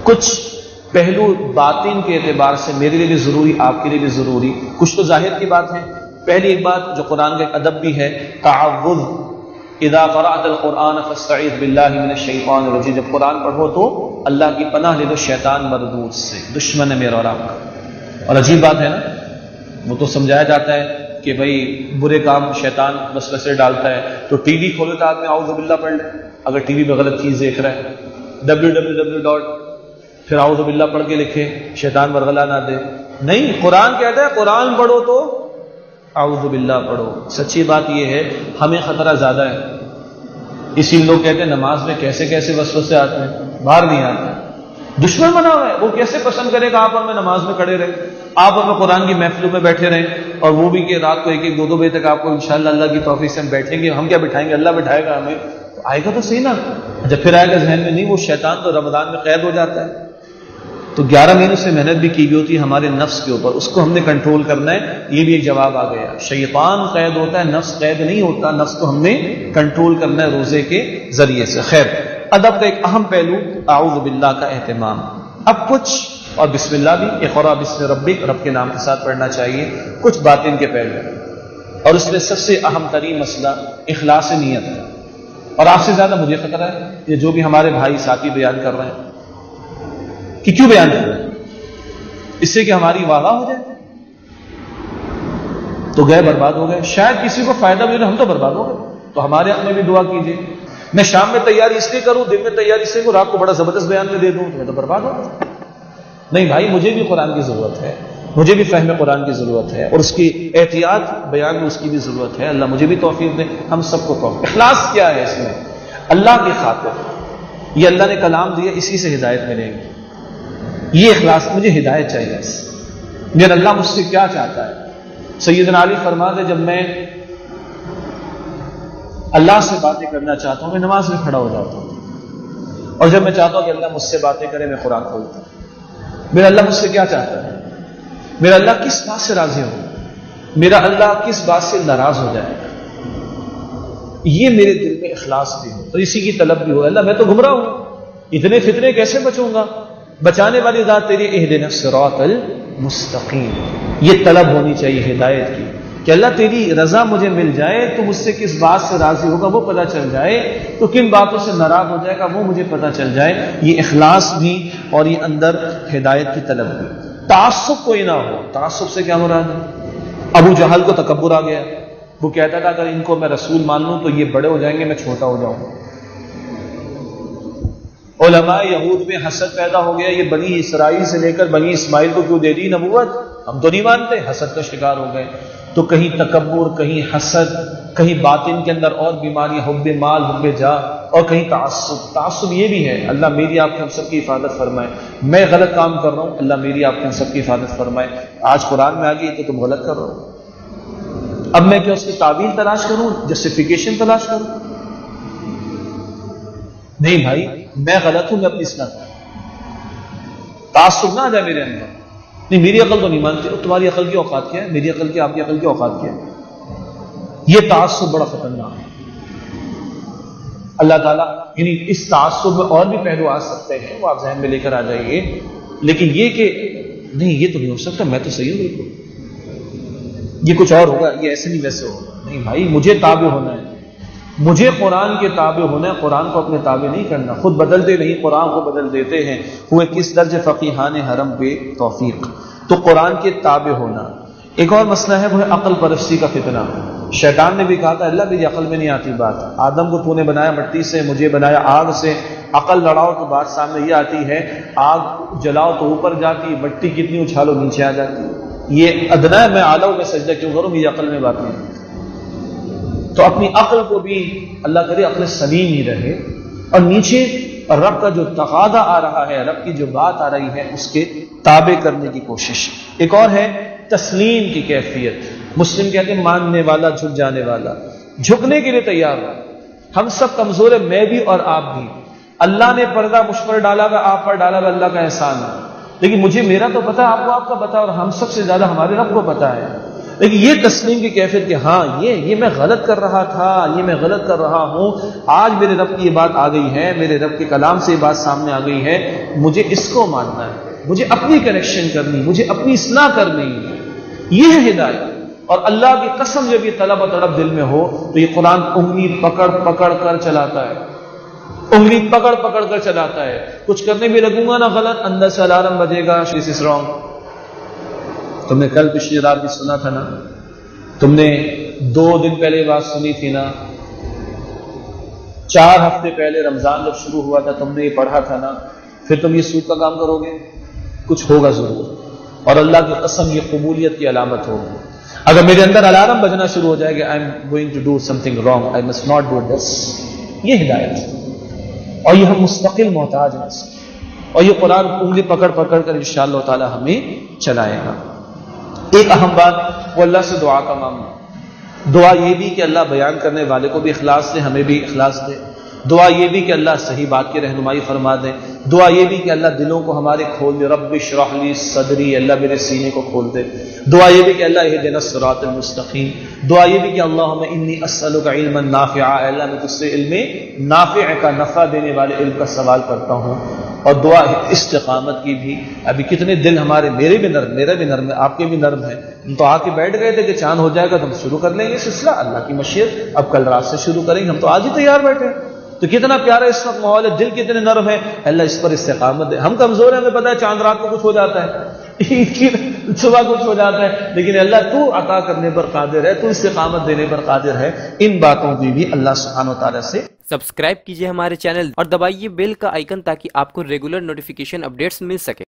کچھ پہلو باطن کے اعتبار سے میرے لیے بھی ضروری، آپ کے لیے بھی ضروری، کچھ تو ظاہر کی بات ہے۔ پہلی ایک بات جو قرآن کا ایک ادب بھی ہے، تعوذ، اذا قرأت القرآن فاستعذ باللہ من الشیطان الرجیم، جب قرآن پڑھو تو اللہ کی پناہ لے لو شیطان مردود سے، دشمن ہے میرا اور آپ کا۔ اور عجیب بات ہے نا، وہ تو سمجھایا جاتا ہے کہ بھائی برے کام شیطان وسوسے ڈالتا ہے، تو ٹی وی کھولے تو آدمی اعوذ باللہ پڑھ لے، اگر ٹی وی پہ غلط چیز دیکھ رہا ہے، www. پھر اعوذ باللہ پڑھ کے لکھے، شیطان ورغلا نہ دے۔ نہیں، قرآن کہتا ہے قرآن پڑھو تو اعوذ باللہ پڑھو۔ سچی بات یہ ہے ہمیں خطرہ زیادہ ہے، اسی لوگ کہتے ہیں نماز میں کیسے کیسے وسوسے آتے ہیں، باہر نہیں آتے۔ دشمن بنا ہوا ہے، وہ کیسے پسند کرے گا آپ اور میں نماز میں کھڑے رہیں، آپ اور میں قرآن کی محفلوں میں بیٹھے رہیں، اور وہ بھی کہ رات کو 1 2 بجے تک آپ کو انشاءاللہ اللہ کی توفیق سے ہم بیٹھیں گے۔ ہم کیا بٹھائیں گے، اللہ بٹھائے گا ہمیں، آئے گا تو صحیح نا۔ جب پھر آئے گا ذہن میں، نہیں وہ شیطان تو رمضان میں قید ہو جاتا ہے، تو 11 مہینوں سے محنت بھی کی ہوئی ہوتی ہے ہمارے نفس کے اوپر، اس کو ہم نے کنٹرول کرنا ہے۔ یہ بھی ایک جواب آ گیا، شیطان قید ہوتا ہے، نفس قید نہیں ہوتا، نفس کو ہم نے کنٹرول کرنا ہے روزے کے ذریعے سے۔ خیر، ادب کا ایک اہم پہلو اعوذ باللہ کا اہتمام۔ اب کچھ، اور بسم اللہ بھی، اقرا بسم ربک، رب کے نام کے ساتھ پڑھنا چاہیے، کچھ باطن کے پہلو، اور اس میں سب سے اہم ترین مسئلہ اخلاص نیت ہے۔ اور آپ سے زیادہ مجھے خطرہ ہے یہ جو بھی ہمارے بھائی ساتھی بیان کر رہے ہیں، کہ کیوں بیان کر رہے ہیں؟ اس سے کہ ہماری واہ ہو جائے تو گئے برباد ہو گئے، شاید کسی کو فائدہ بھی ہم تو برباد ہو گئے۔ تو ہمارے حق میں بھی دعا کیجیے۔ میں شام میں تیاری اس لیے کروں، دن میں تیاری اس لیے کروں، رات کو بڑا زبردست بیان میں دے دوں تو میں تو برباد ہو گیا۔ نہیں بھائی، مجھے بھی قرآن کی ضرورت ہے، مجھے بھی فہم قرآن کی ضرورت ہے، اور اس کی احتیاط بیان میں اس کی بھی ضرورت ہے۔ اللہ مجھے بھی توفیق دے، ہم سب کو توفیق۔ اخلاص کیا ہے اس میں؟ اللہ کی خاطر، یہ اللہ نے کلام دیا، اسی سے ہدایت ملے گی۔ یہ اخلاص، مجھے ہدایت چاہیے، میرا اللہ مجھ سے کیا چاہتا ہے۔ سیدنا علی فرماتے جب میں اللہ سے باتیں کرنا چاہتا ہوں میں نماز میں کھڑا ہو جاتا ہوں، اور جب میں چاہتا ہوں کہ اللہ مجھ سے باتیں کرے میں قرآن کھولتا ہوں۔ میرا اللہ مجھ سے کیا چاہتا ہے، میرا اللہ کس بات سے راضی ہو، میرا اللہ کس بات سے ناراض ہو جائے گا، یہ میرے دل میں اخلاص بھی ہو، تو اسی کی طلب بھی ہو۔ اللہ میں تو گمراہ ہوں، اتنے فتنے کیسے بچوں گا، بچانے والی ذات تیری، اہدنا الصراط المستقیم۔ یہ طلب ہونی چاہیے ہدایت کی کہ اللہ تیری رضا مجھے مل جائے، تو مجھ سے کس بات سے راضی ہوگا وہ پتہ چل جائے، تو کن باتوں سے ناراض ہو جائے گا وہ مجھے پتہ چل جائے۔ یہ اخلاص بھی، اور یہ اندر ہدایت کی طلب بھی۔ تعصب کوئی نہ ہو۔ تعصب سے کیا مراد ہے؟ ابو جہل کو تکبر آ گیا، وہ کہتا تھا اگر ان کو میں رسول مان لوں تو یہ بڑے ہو جائیں گے، میں چھوٹا ہو جاؤں گا۔ علماء یہود میں حسد پیدا ہو گیا، یہ بنی اسرائیل سے لے کر بنی اسماعیل کو کیوں دے دی نبوت، ہم تو نہیں مانتے، حسد کا شکار ہو گئے۔ تو کہیں تکبر، کہیں حسد، کہیں باطن کے اندر اور بیماری، حب مال، حب جاہ، اور کہیں تعصب۔ تعصب یہ بھی ہے، اللہ میری آپ کے ہم سب کی حفاظت فرمائے۔ میں غلط کام کر رہا ہوں، اللہ میری آپ کے ہم سب کی حفاظت فرمائے۔ آج قرآن میں آ گئی کہ تم غلط کر رہے ہو، اب میں کیا اس کی تعویل تلاش کروں، جسٹیفیکیشن تلاش کروں؟ نہیں بھائی، میں غلط ہوں، میں اپنی اصلاح کروں۔ تعصب نہ آ جائے میرے اندر، نہیں میری عقل تو نہیں مانتی، تمہاری عقل کی اوقات کیا ہے، میری عقل کی، آپ کی عقل کی اوقات کیا ہے۔ یہ تعصب بڑا خطرناک ہے۔ اللہ تعالیٰ یعنی اس تعصب میں اور بھی پہلو آ سکتے ہیں، وہ آپ ذہن میں لے کر آ جائیے، لیکن یہ کہ نہیں یہ تو نہیں ہو سکتا، میں تو صحیح ہوں بالکل، یہ کچھ اور ہوگا، یہ ایسے نہیں ویسے ہوگا۔ نہیں بھائی، مجھے تابع ہونا ہے، مجھے قرآن کے تابع ہونا ہے، قرآن کو اپنے تابع نہیں کرنا۔ خود بدلتے نہیں، قرآن کو بدل دیتے ہیں، ہوئے کس درجے فقیحان حرم بے توفیق۔ تو قرآن کے تابع ہونا۔ ایک اور مسئلہ ہے، وہ ہے عقل پرستی کا فتنہ۔ شیطان نے بھی کہا تھا اللہ میری عقل میں نہیں آتی بات، آدم کو تو نے بنایا مٹی سے، مجھے بنایا آگ سے، عقل لڑاؤ تو بات سامنے یہ آتی ہے، آگ جلاؤ تو اوپر جاتی، مٹی کتنی اچھالو نیچے آ جاتی۔ یہ ادنا ہے، میں اعلیٰ ہوں، میں سجدہ کیوں کروں، میری عقل میں بات نہیں۔ تو اپنی عقل کو بھی اللہ کرے عقل سلیم ہی رہے، اور نیچے رب کا جو تقاضا آ رہا ہے، رب کی جو بات آ رہی ہے، اس کے تابع کرنے کی کوشش۔ ایک اور ہے تسلیم کی کیفیت۔ مسلم کہتے ہیں ماننے والا، جھک جانے والا، جھکنے کے لیے تیار ہو۔ ہم سب کمزور ہیں، میں بھی اور آپ بھی۔ اللہ نے پردہ مجھ پر ڈالا ہوا، آپ پر ڈالا ہوا، اللہ کا احسان ہے، لیکن مجھے میرا تو پتا، آپ کو آپ کا پتا، اور ہم سب سے زیادہ ہمارے رب کو پتا ہے۔ لیکن یہ تسلیم کی کیفیت کہ ہاں یہ میں غلط کر رہا تھا، یہ میں غلط کر رہا ہوں، آج میرے رب کی یہ بات آ گئی ہے، میرے رب کے کلام سے یہ بات سامنے آ گئی ہے، مجھے اس کو ماننا ہے، مجھے اپنی کریکشن کرنی، مجھے اپنی اصلاح کرنی، یہ ہے ہدایت۔ اور اللہ کی قسم جب یہ طلب و تڑپ دل میں ہو تو یہ قرآن انگلی پکڑ پکڑ کر چلاتا ہے، انگلی پکڑ پکڑ کر چلاتا ہے۔ کچھ کرنے بھی لگوں گا نا غلط، اندر سے الارم بجے گا، دس از رانگ۔ تم نے کل پچھلی رات بھی سنا تھا نا، تم نے 2 دن پہلے بات سنی تھی نا، 4 ہفتے پہلے رمضان جب شروع ہوا تھا تم نے یہ پڑھا تھا نا، پھر تم یہ سود کا کام کرو گے، کچھ ہوگا ضرور، اور اللہ کی قسم یہ قبولیت کی علامت ہوگی۔ اگر میرے اندر الارم بجنا شروع ہو جائے گا I'm going to do something wrong, I must not do this, یہ ہدایت ہے، اور یہ ہم مستقل محتاج ہیں، اور یہ قرآن انگلی پکڑ پکڑ کر انشاءاللہ تعالی ہمیں چلائے گا۔ ایک اہم بات وہ اللہ سے دعا کا معاملہ، دعا یہ بھی کہ اللہ بیان کرنے والے کو بھی اخلاص دے، ہمیں بھی اخلاص دے، دعا یہ بھی کہ اللہ صحیح بات کی رہنمائی فرما دے، دعا یہ بھی کہ اللہ دلوں کو ہمارے کھول دے، رب اشرح لی صدری، اللہ میرے سینے کو کھول دے، دعا یہ بھی کہ اللہ اہدنا الصراط المستقیم، دعا یہ بھی کہ اللہم انی اسألک علما نافعا، اللہ میں تجھ سے علم نافع کا، نفع دینے والے علم کا سوال کرتا ہوں، اور دعا استقامت کی بھی۔ ابھی کتنے دل ہمارے، میرے بھی نرم، میرا بھی نرم ہے، آپ کے بھی نرم ہے، ہم تو آ کے بیٹھ گئے تھے کہ چاند ہو جائے گا تو ہم شروع کر لیں گے سلسلہ، اللہ کی مشیت اب کل رات سے شروع کریں گے، ہم تو آج ہی تیار بیٹھے ہیں۔ تو کتنا پیارا اس وقت ماحول ہے، دل کتنے نرم ہے، اللہ اس پر استقامت دے۔ ہم کمزور ہیں، ہمیں پتہ ہے چاند رات کو کچھ ہو جاتا ہے، عید کی صبح کچھ ہو جاتا ہے، لیکن اللہ تو عطا کرنے پر قادر ہے، تو استقامت دینے پر قادر ہے۔ ان باتوں کی بھی اللہ سبحانہ و تعالیٰ سے سبسکرائب کیجئے ہمارے چینل اور دبائیے بیل کا آئیکن تاکہ آپ کو ریگولر نوٹیفیکیشن اپڈیٹس مل سکے۔